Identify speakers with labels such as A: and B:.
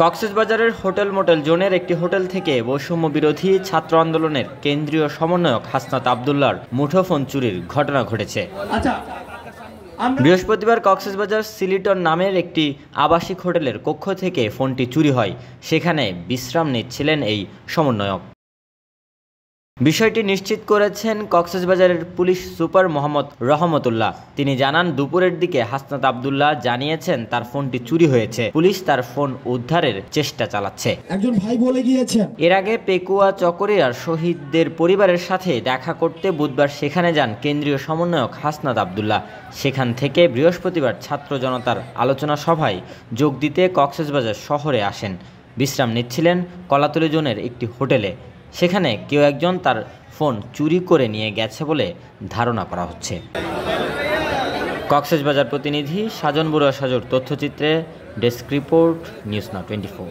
A: কক্সবাজারের hotel motel জোনের একটি হোটেল থেকে বৈষম্য বিরোধী ছাত্র আন্দোলনের কেন্দ্রীয় সমন্বয়ক হাসনাত আবদুল্লাহর মুঠোফোন চুরির ঘটনা ঘটেছে। বৃহস্পতিবার কক্সবাজার সিলিটন নামের একটি আবাসিক হোটেলের কক্ষ থেকে ফোনটি চুরি হয়। সেখানে বিশ্রাম নিচ্ছিলেন এই সমন্বয়ক। বিষয়টি নিশ্চিত করেছেন কক্সবাজারের পুলিশ সুপার মোহাম্মদ রহমতুল্লাহ। তিনি জানান, দুপুরের দিকে হাসনাত আবদুল্লাহ জানিয়েছেন তার ফোনটি চুরি হয়েছে। পুলিশ তার ফোন উদ্ধারের চেষ্টা চালাচ্ছে।
B: একজন ভাই বলে গিয়েছেন।
A: এর আগে পেকুয়া চকরিয়ার শহীদদের পরিবারের সাথে দেখা করতে বুধবার সেখানে যান কেন্দ্রীয় সমন্বয়ক হাসনাত আবদুল্লাহ। সেখান থেকে বৃহস্পতিবার ছাত্র জনতার আলোচনা সভায় যোগ দিতে কক্সবাজার শহরে আসেন। বিশ্রাম নিচ্ছিলেন কলাতলী জোনের একটি হোটেলে। সেখানে কেউ একজন তার ফোন চুরি করে নিয়ে গেছে বলে ধারণা করা হচ্ছে। কক্সবাজার প্রতিনিধি সাজন বড়ুয়া সাজুর তথ্যচিত্রে ডেস্ক রিপোর্ট, নিউজ নাও 24।